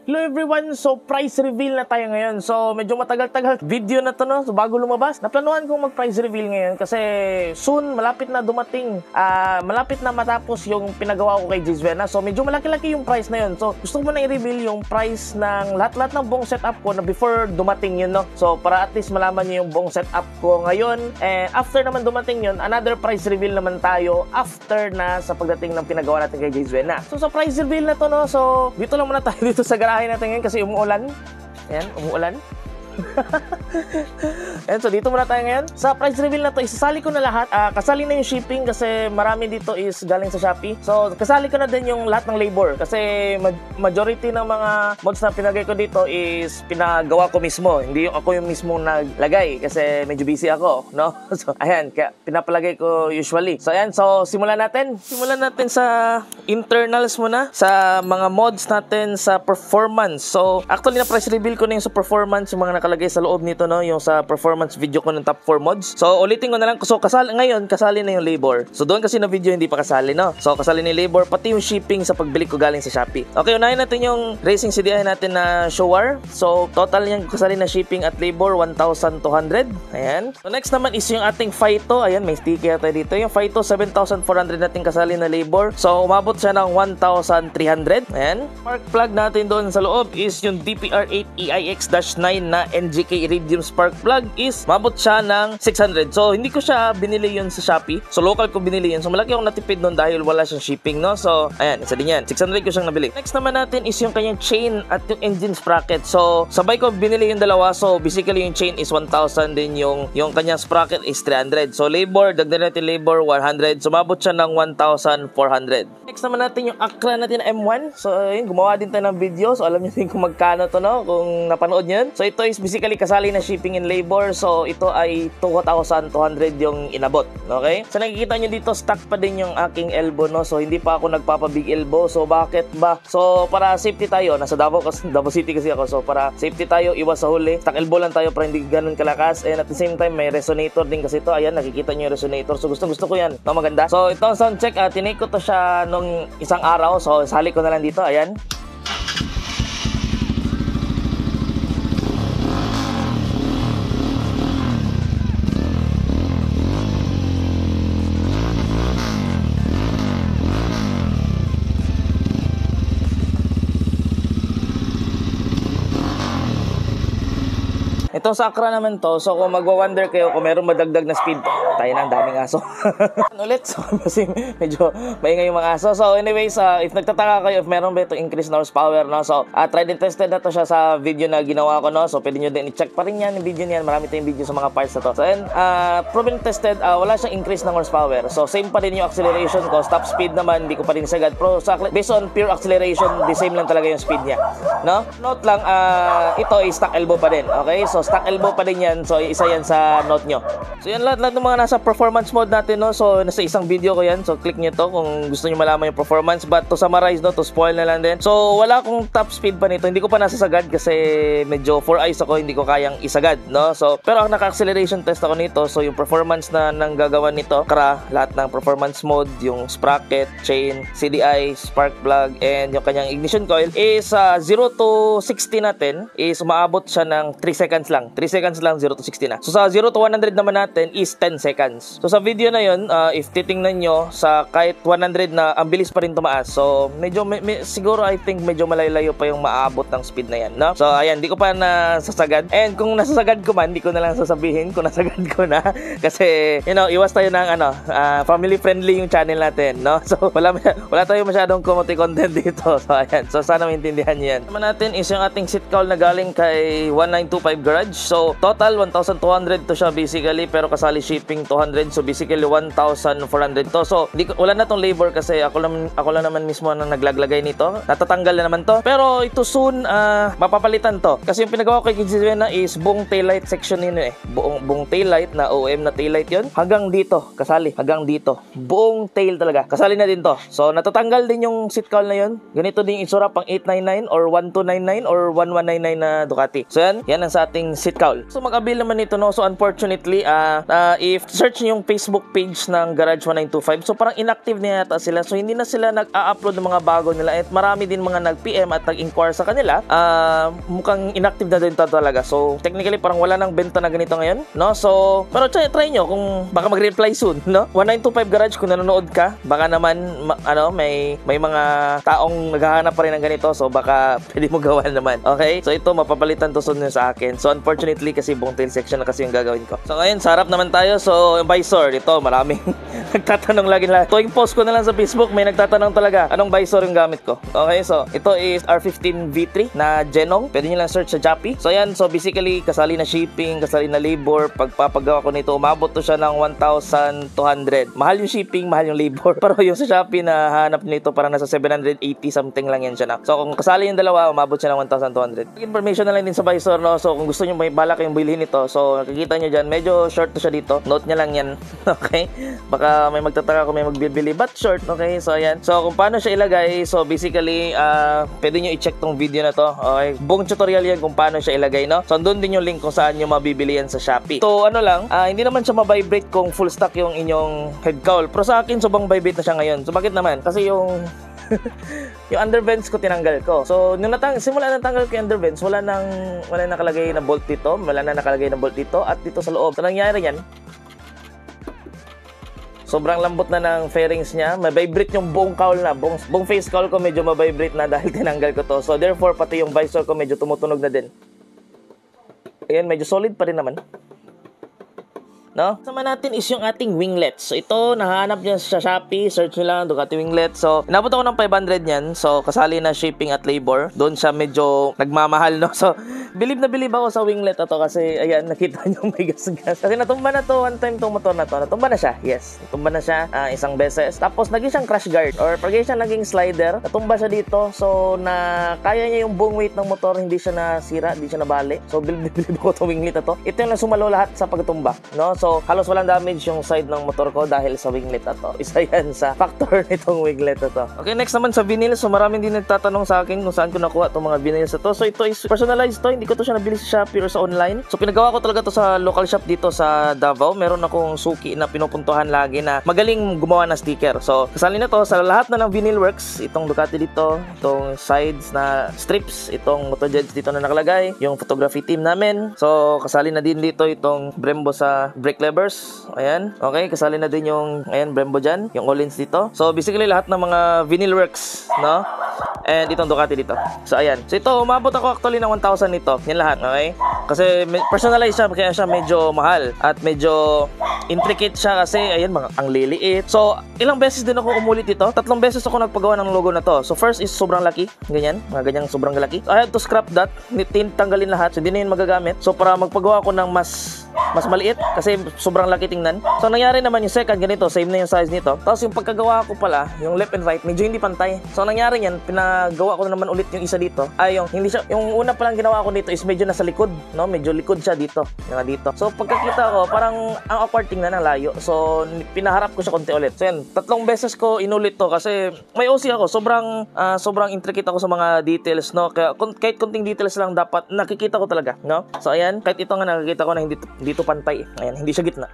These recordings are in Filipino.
Hello everyone, so price reveal na tayo ngayon. So medyo matagal-tagal video na to, no? So bago lumabas, naplanuhan kong mag-price reveal ngayon kasi soon, malapit na dumating, malapit na matapos yung pinagawa ko kay Jizwena. So medyo malaki-laki yung price na yun. So gusto ko na i-reveal yung price ng lahat-lahat ng buong setup ko na before dumating yun, no? So para at least malaman nyo yung buong setup ko ngayon. And after naman dumating yun, another price reveal naman tayo after na sa pagdating ng pinagawa natin kay Jizwena. So sa price reveal na to, no? So dito lang muna tayo dito sa garahe natin ngayon kasi umuulan. Ayan, umuulan. And so dito muna tayo ngayon. Sa price reveal na to, isasali ko na lahat. Kasali na yung shipping kasi marami dito is galing sa Shopee. So kasali ko na din yung lahat ng labor kasi majority ng mga mods na pinagay ko dito is pinagawa ko mismo. Hindi yung ako yung mismo naglagay kasi medyo busy ako, no? So ayan, kaya pinapalagay ko usually. So ayan, so simulan natin. Simulan natin sa internals muna, sa mga mods natin sa performance. So actually na price reveal ko na yung sa performance, yung mga nakalagay sa loob nito, no, yung sa performance video ko ng top 4 mods. So ulitin ko na lang. So ngayon kasali na yung labor. So doon kasi na video hindi pa kasali, no. So kasali ni labor pati yung shipping sa pagbili ko galing sa Shopee. Okay, unahin natin yung racing CDI natin na Showa. So total yung kasali na shipping at labor 1,200. Ayan. So next naman is yung ating Phyto. Ayan, may sticker tayo dito. Yung Phyto 7,400 natin kasali na labor. So umabot siya ng 1,300. Ayan. Spark plug natin doon sa loob is yung DPR8 EIX-9 na NGK Iridium spark plug is mabot siya ng 600. So hindi ko siya binili yun sa Shopee. So local ko binili yun. So malaki akong natipid nun dahil wala siyang shipping, no. So ayan, isa din yan. 600 ko siyang nabili. Next naman natin is yung kanyang chain at yung engine sprocket. So sabay ko binili yung dalawa. So basically yung chain is 1,000 din, yung kanyang sprocket is 300. So labor, dagdag natin labor 100. So mabot siya ng 1,400. Next naman natin yung Acra natin na M1. So yun, gumawa din tayo ng video. So alam niyo din kung magkano to, no, kung napanood niyo yun. So ito is basically kasali na shipping and labor. So ito ay 2,200 yung inabot. Okay? So nakikita nyo dito, stock pa din yung aking elbow, no? So hindi pa ako nagpapa-big elbow. So bakit ba? So para safety tayo, nasa Davao City kasi ako. So para safety tayo, iwas sa huli. Stock elbow lang tayo para hindi ganun kalakas. And at the same time, may resonator din kasi ito. Ayan, nakikita nyo yung resonator. So gusto ko yan. No, maganda. So itong sound check, tinake ko to siya nung isang araw. So sali ko na lang dito. Ayan. Itong sa Acra naman to, so kung magwa-wonder kayo kung meron madagdag na speed, tayo na, ang daming aso. Ulit, so kasi medyo maingay yung mga aso. So anyways, if nagtataka kayo if meron ba ito increase na horsepower, no? So tried and tested na to siya sa video na ginawa ko, no? So pwede nyo din i-check pa rin yan, yung video niyan. Marami tayong video sa mga parts na to. So and proven tested, wala siyang increase ng horsepower. So same pa rin yung acceleration ko. Top speed naman, hindi ko pa rin sagad. Pero based on pure acceleration, the same lang talaga yung speed niya, no? Note lang, ito ay stock elbow pa din. Okay, so stock elbow pa din yan. So isa yan sa note nyo. So yan lahat ng mga nasa performance mode natin, no? So nasa isang video ko yan. So click nyo to kung gusto nyo malaman yung performance. But to summarize, no, to spoil na lang din. So wala akong top speed pa nito. Hindi ko pa nasasagad kasi medyo 4 eyes ako, hindi ko kayang isagad, no? So pero ang naka-acceleration test ako nito. So yung performance na nanggagawa nito, lahat ng performance mode, yung sprocket, chain, CDI, spark plug, and yung kanyang ignition coil is 0 to 60 natin is umaabot siya ng 3 seconds lang. 3 seconds lang, 0 to 60 na. So sa 0 to 100 naman natin is 10 seconds. So sa video na yun, if titingnan nyo, sa kahit 100 na, ang bilis pa rin tumaas. So medyo, siguro I think medyo malayo pa yung maabot ng speed na yan, no? So ayan, di ko pa nasasagad. And kung nasasagad ko man, di ko na lang sasabihin kung nasagad ko na. Kasi, you know, iwas tayo ng family friendly yung channel natin, no? So wala tayo masyadong comedy content dito. So ayan, so sana maintindihan nyo yan. Naman natin is yung ating seat cowl na galing kay 1925 Garage. So total 1,200 to siya basically, pero kasali shipping 200. So basically 1,400 to. So wala na tong labor kasi ako lang naman mismo ang naglaglagay nito. Natatanggal na naman to. Pero ito soon mapapalitan to. Kasi yung pinagawa ko kay Jizwena is buong taillight section yun eh. Buong taillight na OM na taillight yun. Hanggang dito kasali. Hanggang dito. Buong tail talaga. Kasali na din to. So natatanggal din yung seat cowl na yun. Ganito din yung itsura pang 899 or 1299 or 1199 na Ducati. So yan ang sa ating seat cowl. So mag-avail naman nito, no. So unfortunately, if search niyo yung Facebook page ng Garage 1925, so parang inactive na yata sila. So hindi na sila nag-a-upload ng mga bago nila at marami din mga nag-PM at nag-inquire sa kanila. Mukhang inactive na din talaga. So technically parang wala nang benta na ganito ngayon, no. So pero try nyo kung baka mag-reply soon, no. 1925 Garage, kung nanonood ka, baka naman may mga taong naghahanap pa rin ng ganito, so baka pwede mo gawa naman. Okay? So ito mapapalitan to soon sa akin. So unfortunately kasi buong tail section na kasi yung gagawin ko. So ngayon sa harap naman tayo. So yung visor, ito maraming nagtatanong lagi nila. Tuwing post ko na lang sa Facebook, may nagtatanong talaga anong visor yung gamit ko. Okay? So ito is R15 V3 na Genong. Pwede nyo lang search sa Shopee. So ayan, so basically kasali na shipping, kasali na labor. Pagpapagawa ko nito, umabot to siya ng 1,200. Mahal yung shipping, mahal yung labor. Pero yung sa Shopee na hanap nito parang nasa 780 something lang yan siya na. So kung kasali yung dalawa, umabot siya ng 1,200. Information na lang din sa visor, no. So kung gusto niyo may balak kayong bilhin ito, so nakikita niyo diyan, medyo short to siya dito. Note niya lang yan. Okay? Baka may magtataka kung may magbibili, but short. Okay? So ayan. So kung paano siya ilagay, so basically pwede niyo i-check tong video na to. Okay? Buong tutorial yan kung paano siya ilagay, no. So doon din yung link kung saan niyo mabibili yan sa Shopee. So ano lang, hindi naman siya ma-vibrate kung full stock yung inyong head cowl. Pero sa akin sobrang vibrate na siya ngayon. So bakit naman? Kasi yung yung undervents ko tinanggal ko. So nung simula natanggal ko yung undervents, wala nakalagay na bolt dito, wala na nakalagay na bolt dito at dito sa loob. So nangyari yan, sobrang lambot na ng fairings niya. May vibrate yung buong cowl na. Buong face cowl ko medyo ma-vibrate na dahil tinanggal ko to. So therefore pati yung visor ko medyo tumutunog na din. Ayan, medyo solid pa rin naman, no? Sama natin is yung ating winglet. So ito, nahanap niya sa Shopee, search nyo lang Ducati winglet. So inabot ako ng 500 niyan. So kasali na shipping at labor. Doon siya medyo nagmamahal, no? So bilib na bilib ako sa winglet na to kasi ayan, nakita nyo may gas-gas. Kasi natumba na to one time tong motor na to. Natumba na siya. Yes, natumba na siya isang beses. Tapos naging siyang crash guard or pag siya naging slider, natumba siya dito. So na kaya niya yung buong weight ng motor, hindi siya nasira, hindi siya nabali. So bilib na bilib ako to winglet na to. Ito yung sumalo lahat sa pagtumba, no? So halos walang damage yung side ng motor ko dahil sa winglet na to. Isa yan sa factor nitong winglet na to. Okay, next naman sa vinyl. So maraming din nagtatanong sa akin kung saan ko nakuha itong mga vinyls na to. So ito is personalized to. Hindi ko to siya nabili sa Shopee or sa online. So pinagawa ko talaga to sa local shop dito sa Davao. Meron akong suki na pinupuntuhan lagi na magaling gumawa ng sticker. So kasali na to sa lahat na ng vinyl works. Itong Ducati dito, itong sides na strips, itong Motojeds dito na nakalagay, yung photography team namin. So kasali na din dito itong Brembo sa brake levers. Ayan. Okay, kasali na din yung Brembo dyan, yung Olins dito. So basically lahat ng mga vinyl works, no? And itong Ducati dito. So ayan. So ito, umabot ako actually ng 1,000 nito. Yan lahat, okay? Kasi personalized siya, kaya siya medyo mahal at medyo intricate siya kasi ayan, ang liliit. So ilang beses din ako umulit dito. 3 beses ako nagpagawa ng logo na to. So first is sobrang laki, ganyan, mga ganyang sobrang laki. I had to scrap that, tanggalin lahat. So hindi na yun magagamit. So para magpagawa ko ng mas maliit kasi sobrang laki tingnan. So nangyari naman yung second ganito, same na yung size nito. Tapos yung pagkagawa ko pala, yung left and right medyo hindi pantay. So nangyari yan, pinagawa ko na naman ulit yung isa dito. Yung una palang ginawa ko dito is medyo nasa likod, no? Medyo likod siya dito, yung dito. So pagkakita ko, parang ang awkward tingnan ng layo. So pinaharap ko siya konti ulit. So yan, 3 beses ko inulit to kasi may OC ako. Sobrang intricate ako sa mga details, no? Kaya kahit konting details lang dapat nakikita ko talaga, no? So ayan, kahit ito nga nakikita ko na hindi to pantay. Ayan, hindi siya gitna.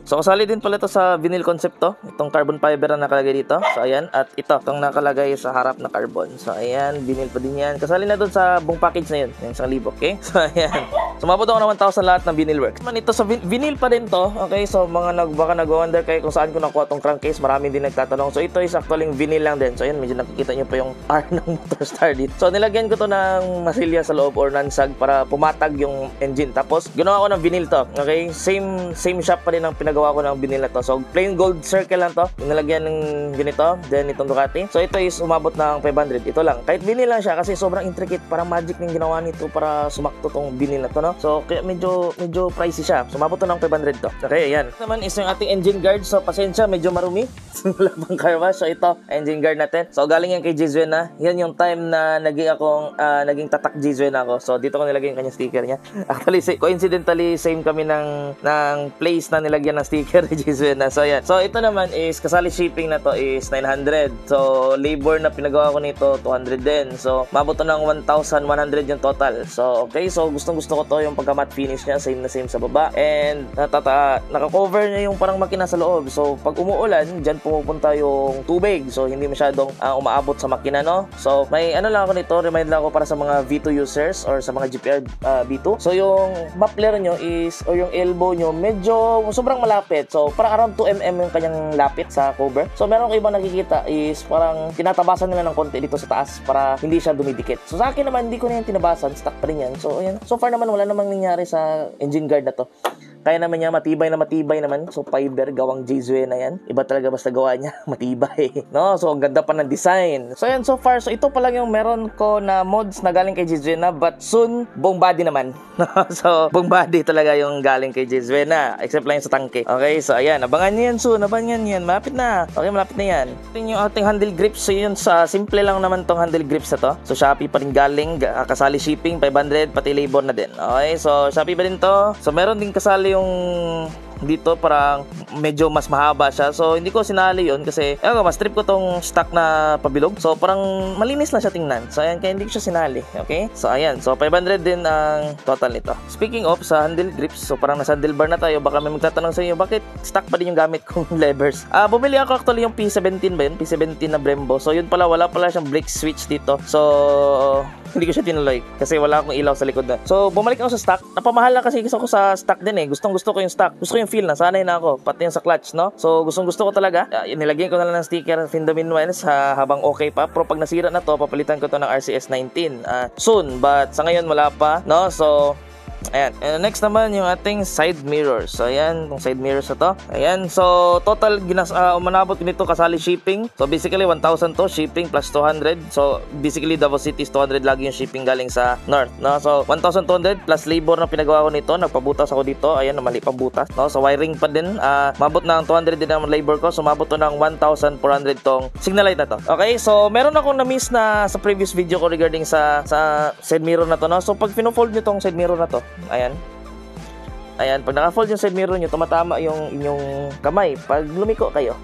So kasali din pala ito sa vinyl concept to. Itong carbon fiber na nakalagay dito. So ayan, at itong nakalagay sa harap na carbon. So ayan, vinyl pa din yan. Kasali na doon sa buong package na yun, yung 1,000, okay? So ayan. So mabot ako ng 1,000 lahat ng vinyl works. Man, ito sa vinyl pa din to. Okay, so baka nag-wonder kayo kung saan ko nakuha tong crankcase. Marami din nagtatanong. So ito is actually vinyl lang din. So ayan, medyo nakikita nyo pa yung R ng motor star dito. So nilagyan ko to ng masilya sa loob or nansag para pumatag yung engine. Tapos ginawa ko ng vinyl to. Okay, same shop pa rin ang pinagawa ko ng vinyl na to. So plain gold circle lang to. Nilagyan ng ganito, then itong Ducati. So ito is umabot ng 500. Ito lang. Kahit vinyl lang siya kasi sobrang intricate. Parang magic yung ginawa nito para sumakto tong vinyl na to, no? So kaya medyo pricey siya. So umabot to ng 500 to. Okay, ayan. Ito naman is yung ating engine guard. So pasensya, medyo marumi. Wala pang car wash. So ito, engine guard natin. So galing yan kay Jizwen na. Yan yung time na naging tatak Jizwen ako. So dito ko nilagay yung kanyang sticker niya. Actually, coincidentally, same kami ng place na nilagyan ng sticker ni Jizwen na. So ayan. So ito naman is kasali shipping na to is 900. So labor na pinagawa ko nito 200 din. So mabot to ng 1,100 yung total. So okay, so gustong gusto ko to yung pagka-matte finish niya, same na same sa baba. And naka-cover niya yung parang makina sa loob. So pag umuulan, dyan pumupunta yung tubig. So hindi masyadong umaabot sa makina, no? So may ano lang ako nito, remind lang ako para sa mga V2 users or sa mga GPR V2. So yung muffler nyo is, or yung elbow nyo, medyo sobrang malapit. So parang around 2mm yung kanyang lapit sa cover. So meron ko ibang nakikita is parang tinatabasan nila ng konti dito sa taas para hindi siya dumidikit. So sa akin naman, hindi ko na yan tinabasan, stock pa rin yan. So ayan, so far naman wala namang nangyari sa engine guard na to. Kaya naman niya, matibay naman. So fiber, gawang J-Zue na yan. Iba talaga basta gawa niya, matibay. No? So ang ganda pa ng design. So ayan, so far, so ito pa lang yung meron ko na mods na galing kay J-Zue na, but soon, buong body naman. So buong body talaga yung galing kay J-Zue na, except lang yung sa tangke. Okay, so ayan, abangan niyo yan soon, abangan yan. Malapit na. Okay, malapit na yan. Ito yung ating handle grips. So yun, sa simple lang naman tong handle grips na to. So Shopee pa rin galing, kasali shipping, 500, pati labor na din. Okay, so Shopee pa rin to. So meron din kasali yung dito, parang medyo mas mahaba siya. So hindi ko sinali yon kasi mas trip ko tong stock na pabilog. So parang malinis lang siya tingnan. So ayan, kaya hindi ko siya sinali. Okay? So ayan. So 500 din ang total nito. Speaking of sa handle grips, so parang nasa handlebar na tayo. Baka may magtatanong sa inyo, bakit stock pa din yung gamit kong levers? Bumili ako actually yung P17 ba yun? P17 na Brembo. So yun pala, wala pala siyang brake switch dito. So hindi ko siya tinuloy kasi wala akong ilaw sa likod na. So bumalik ako sa stock. Napamahal na kasi ako sa stock din eh. Gustong gusto ko yung stock. Gusto ko yung feel, nasanay na ako. Pati yung sa clutch, no? So gustong gusto ko talaga. Nilagyan ko na lang ng sticker Findamin Wines habang okay pa. Pero pag nasira na to, papalitan ko to ng RCS 19 soon. But sa ngayon wala pa, no? So ayan. And next naman yung ating side mirrors. So ayan, yung side mirrors na to. Ayan. So total umanabot nito kasali shipping. So basically 1,000 to shipping plus 200. So basically Davao City is 200 lagi yung shipping galing sa north, no? So 1,200 plus labor na pinagawa ko nito. Nagpabutas ako dito. Ayan, mali pang butas, no? So wiring pa din. Mabot ng 200 din ang labor ko. So mabot to ng 1,400 tong signal light na to. Okay? So meron akong na-miss na sa previous video ko regarding sa side mirror na to, no? So pag pino-fold nyo tong side mirror na to, ayan, pag naka-fold yung side mirror nyo, tumatama yung inyong kamay pag lumiko kayo.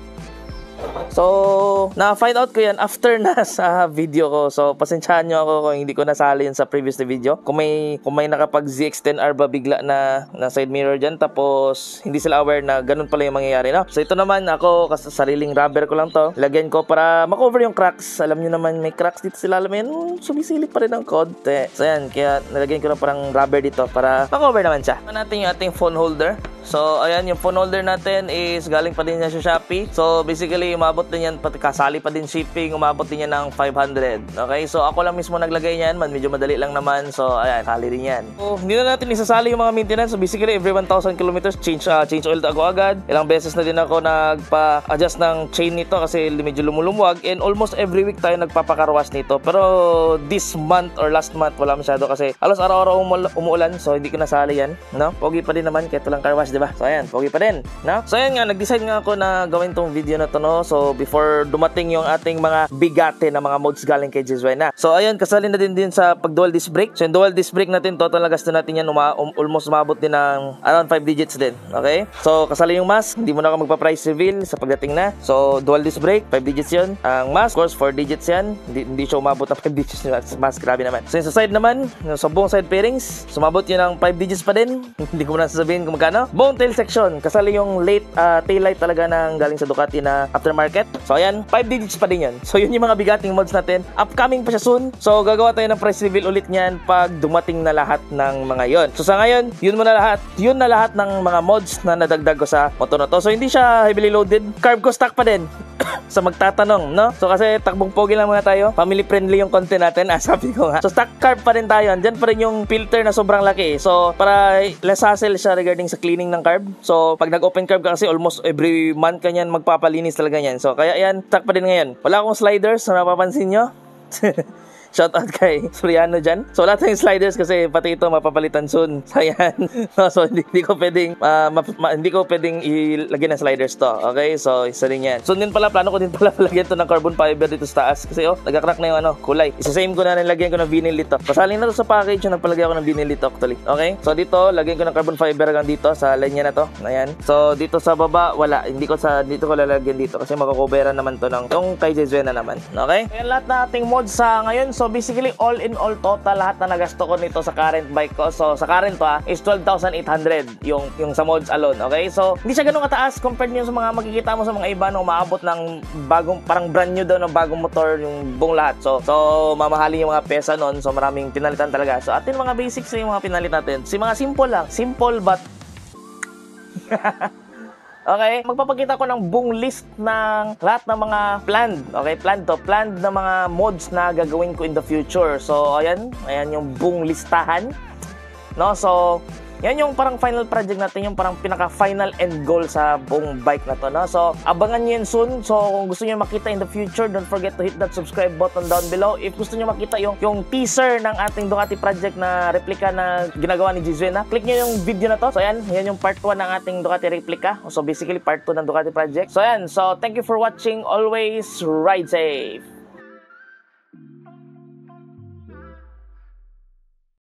So, na-find out ko yan after na sa video ko. So, pasensyahan nyo ako kung hindi ko nasali yun sa previous na video. Kung may nakapag ZX-10R ba bigla na side mirror dyan, tapos hindi sila aware na ganun pala yung mangyayari, no? So, ito naman, ako, sariling rubber ko lang to. Lagyan ko para makover yung cracks. Alam nyo naman, may cracks dito sila. Alam mo, sumisilip pa rin ng konti. So, yan, kaya nalagyan ko na parang rubber dito para makover naman siya. Natin yung ating phone holder. So, ayan, yung phone holder natin is galing pa din niya sa Shopee. So, basically, umabot din yan, pati kasali pa din shipping, umabot din yan ng 500. Okay, so ako lang mismo naglagay niyan, medyo madali lang naman. So, ayan, sali rin yan. So, hindi na natin isasali yung mga maintenance. So, basically, every 1,000 kilometers, change oil ako agad. Ilang beses na din ako nagpa-adjust ng chain nito kasi medyo lumuluwag. And almost every week tayo nagpapakarwas nito. Pero, this month or last month, wala masyado kasi alos araw-araw umuulan. So, hindi ko nasali yan. No? Pogi pa din naman, kahit walang karwas, diba? So ayan, pogi pa din, no? So ayan nga, nag-decide nga ako na gawin tong video na to, no? So before dumating yung ating mga bigate na mga mods galing kay J-Zue na. So ayun, kasali na din sa pag dual disc brake. So yung dual disc brake natin, total na gasto natin yan almost umabot din ng around 5 digits din. Okay? So kasali yung mask, hindi mo na ako magpa-price reveal sa pagdating na. So dual disc brake, 5 digits yun. Ang mask, of course, 4 digits yan. Hindi siya umabot ng 5 digits yung mask, grabe naman. So yung sa side naman, sa buong side pairings, sumabot yun ng 5 digits pa din. Hindi ko na sasabihin kung magkano. Bone tail section, kasali yung tail light talaga ng galing sa Ducati na aftermarket. So ayan, 5 digits pa din yun. So yun yung mga bigating mods natin. Upcoming pa siya soon. So gagawa tayo ng price reveal ulit niyan pag dumating na lahat ng mga yon. So sa ngayon, yun na lahat ng mga mods na nadagdag ko sa motor na to. So hindi siya heavily loaded. Carb ko stock pa din. Sa magtatanong, no? So kasi takbong pogi lang muna tayo. Family friendly yung content natin. Sabi ko nga. So stock carb pa rin tayo. Andyan pa rin yung filter na sobrang laki. So para less hassle siya regarding sa cleaning ng carb. So pag nag-open carb ka kasi almost every month ka niyan magpapalinis talaga niyan. So kaya yan, stock pa din ngayon. Wala akong sliders na napapansin nyo. Shout out kay Soriano dyan. So lahat ng sliders kasi pati ito mapapalitan soon. So yan. So hindi ko pwedeng ilagyan ng sliders to. Okay? So isa rin yan. So din pala, plano ko din pala lagyan to ng carbon fiber dito sa taas. Kasi nagka-crack na yung kulay. Isa-same ko na nilagyan ko ng vinyl dito. Pasaling na to sa package yung nagpalagay ako ng vinyl dito actually. Okay? So dito, lagyan ko ng carbon fiber hanggang dito sa linya na to. Ayan. So dito sa baba, wala. Dito ko lalagyan dito kasi makakoberan naman to ng yung kay J-Zue na naman. Okay? Ayan lahat na ating mods sa ngayon. So So basically all in all total lahat na nagasto ko nito sa current bike ko. So sa current to is 12,800 yung sa mods alone. Okay? So hindi siya ganoon kataas compared niyo sa mga makikita mo sa mga iba no umaabot ng bagong parang brand new daw ng bagong motor yung buong lahat. So mamahalin yung mga pesa noon. So maraming pinalitan talaga. So atin mga basics yung mga pinalit natin. Si mga simple lang. Simple but okay, magpapakita ko ng buong list ng lahat ng mga planned. Okay, planned na mga mods na gagawin ko in the future. So, ayan yung buong listahan. No, so yan yung parang final project natin, yung parang pinaka-final end goal sa buong bike na to, no? So, abangan nyo yun soon. So, kung gusto nyo makita in the future, don't forget to hit that subscribe button down below. If gusto nyo makita yung teaser ng ating Ducati project na replica na ginagawa ni Jizuena, click nyo yung video na to. So, yan yung part 1 ng ating Ducati replica. So, basically, part 2 ng Ducati project. So, yan. So, thank you for watching. Always ride safe!